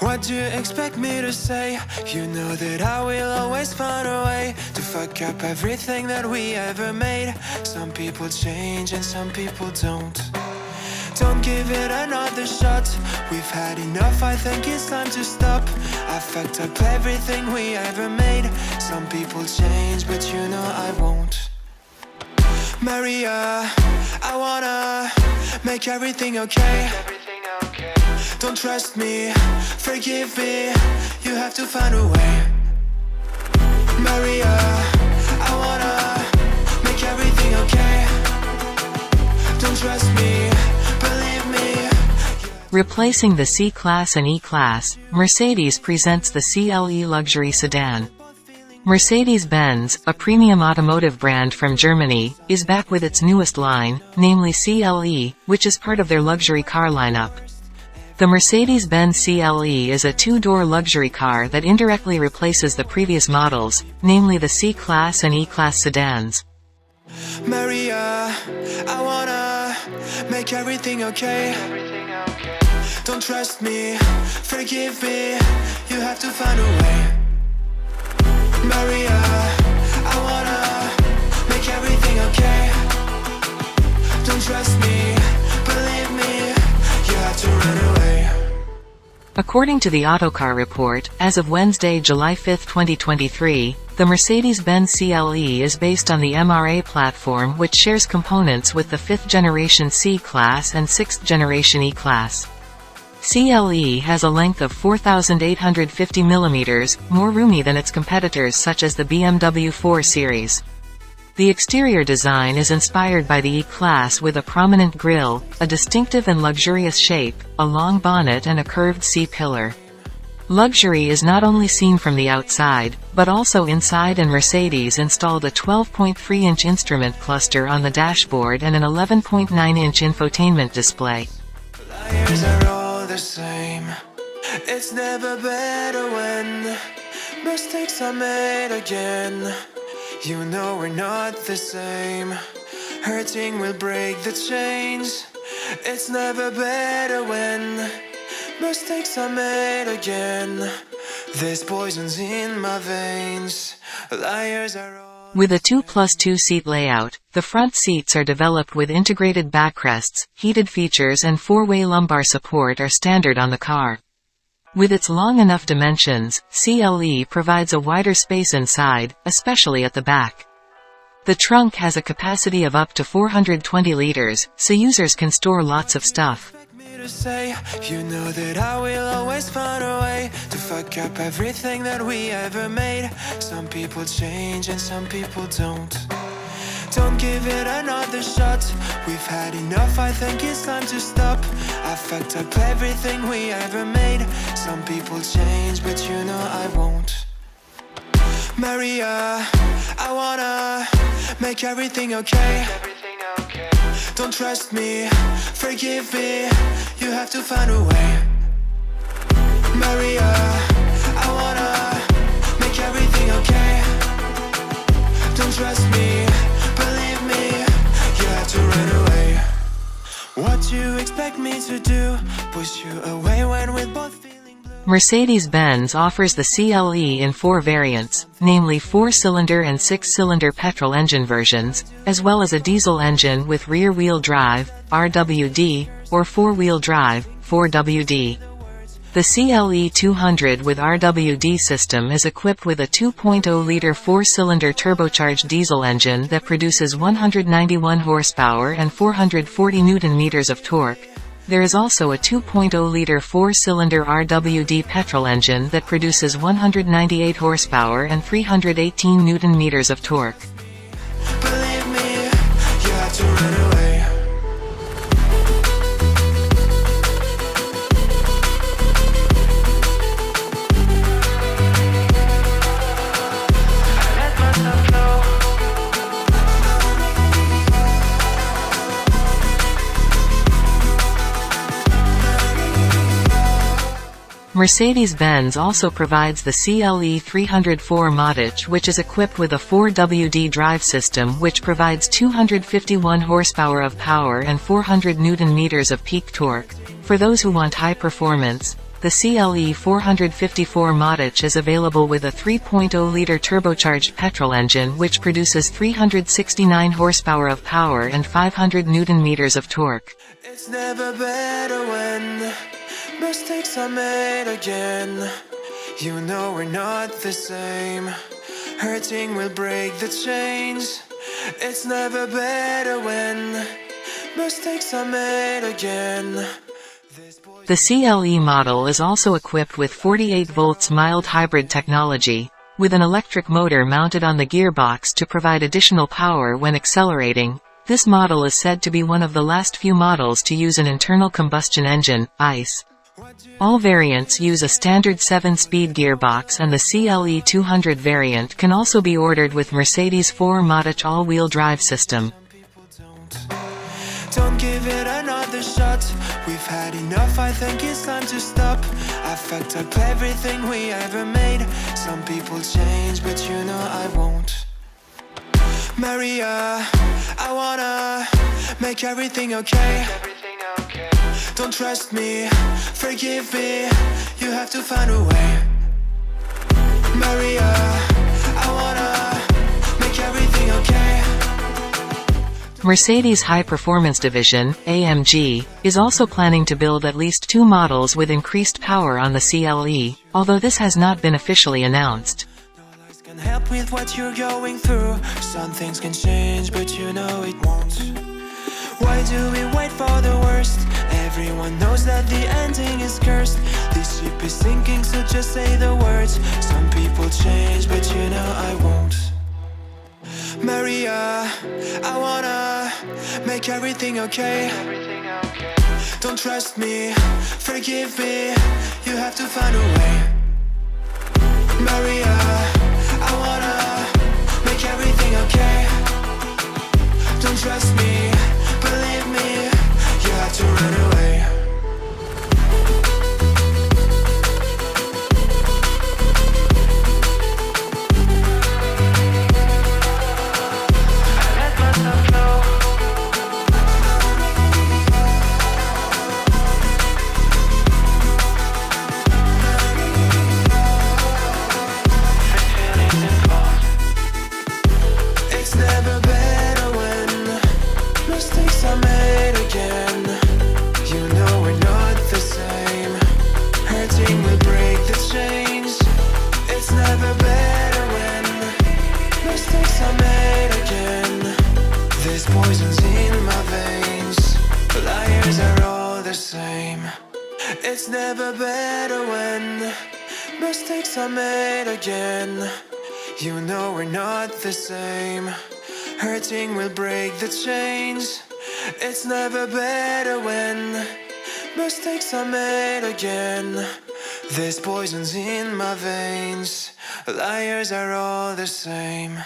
What do you expect me to say? You know that I will always find a way to fuck up everything that we ever made. Some people change and some people don't. Don't give it another shot. We've had enough, I think it's time to stop. I fucked up everything we ever made. Some people change, but you know I won't. Maria, I wanna make everything okay. Don't trust me, forgive me, you have to find a way. Maria, I wanna make everything okay. Don't trust me, believe me. Replacing the C-Class and E-Class, Mercedes presents the CLE luxury sedan. Mercedes-Benz, a premium automotive brand from Germany, is back with its newest line, namely CLE, which is part of their luxury car lineup. The Mercedes-Benz CLE is a two-door luxury car that indirectly replaces the previous models, namely the C-Class and E-Class sedans. Maria, I wanna make everything okay. Don't trust me, forgive me, you have to find a way. Maria, I wanna make everything okay. Don't trust me, believe me, you have to run away. According to the Autocar report, as of Wednesday, July 5, 2023, the Mercedes-Benz CLE is based on the MRA platform, which shares components with the 5th-generation C-Class and 6th-generation E-Class. CLE has a length of 4,850 mm, more roomy than its competitors such as the BMW 4 Series. The exterior design is inspired by the E-Class with a prominent grille, a distinctive and luxurious shape, a long bonnet and a curved C-pillar. Luxury is not only seen from the outside, but also inside, and Mercedes installed a 12.3-inch instrument cluster on the dashboard and an 11.9-inch infotainment display. Liars are all the same. It's never better when mistakes are made again. You know we're not the same. Hurting will break the chains. It's never better when mistakes are made again. There's poisons in my veins. Liars are all. With a 2+2 seat layout, the front seats are developed with integrated backrests, heated features and four-way lumbar support are standard on the car. With its long enough dimensions, CLE provides a wider space inside, especially at the back. The trunk has a capacity of up to 420 liters, so users can store lots of stuff. You know that I will always find a way to fuck up everything that we ever made. Some people change and some people don't. Don't give it another shot. We've had enough, I think it's time to stop. I fucked up everything we ever made. Some people change, but you know I won't. Maria, I wanna make everything okay. Don't trust me, forgive me, you have to find a way. Maria, I wanna make everything okay. Don't trust me, believe me, you have to run away. What do you expect me to do? Push you away when we're both feeling blue. Mercedes-Benz offers the CLE in 4 variants, namely 4-cylinder and 6-cylinder petrol engine versions, as well as a diesel engine with rear-wheel drive, RWD, or 4-wheel drive, 4WD. The CLE 200 with RWD system is equipped with a 2.0-liter 4-cylinder turbocharged diesel engine that produces 191 horsepower and 440 Nm of torque. There is also a 2.0-liter 4-cylinder RWD petrol engine that produces 198 horsepower and 318 Nm of torque. Believe me, you have to run away. Mercedes-Benz also provides the CLE 304 Modic, which is equipped with a 4WD drive system which provides 251 horsepower of power and 400 Nm of peak torque. For those who want high performance, The CLE 454 Modich is available with a 3.0-liter turbocharged petrol engine which produces 369 horsepower of power and 500 Newton-meters of torque. It's never better when mistakes are made again. You know we're not the same. Hurting will break the chains. It's never better when mistakes are made again. The CLE model is also equipped with 48 volts mild hybrid technology, with an electric motor mounted on the gearbox to provide additional power when accelerating. This model is said to be one of the last few models to use an internal combustion engine, ICE. All variants use a standard 7-speed gearbox, and the CLE 200 variant can also be ordered with Mercedes 4 Modich all-wheel drive system. Don't give it another shot. We've had enough, I think it's time to stop. I fucked up everything we ever made. Some people change, but you know I won't. Maria, I wanna make everything okay. Don't trust me, forgive me, you have to find a way. Maria, I wanna make everything okay. Mercedes High Performance Division, AMG, is also planning to build at least 2 models with increased power on the CLE, although this has not been officially announced. No lies can help with what you're going through. Some things can change, but you know it won't. Why do we wait for the worst? Everyone knows that the ending is cursed. This ship is sinking, so just say the words. Some people change, but you know I won't. Maria, I wanna make everything okay. Don't trust me, forgive me, you have to find a way. Maria, I wanna make everything okay. Don't trust me, believe me, you have to run away. It's never better when mistakes are made again. You know we're not the same. Hurting will break the chains. It's never better when mistakes are made again. There's poisons in my veins. Liars are all the same. It's never better when mistakes are made again. You know we're not the same. Hurting will break the chains. It's never better when mistakes are made again. There's poisons in my veins. Liars are all the same.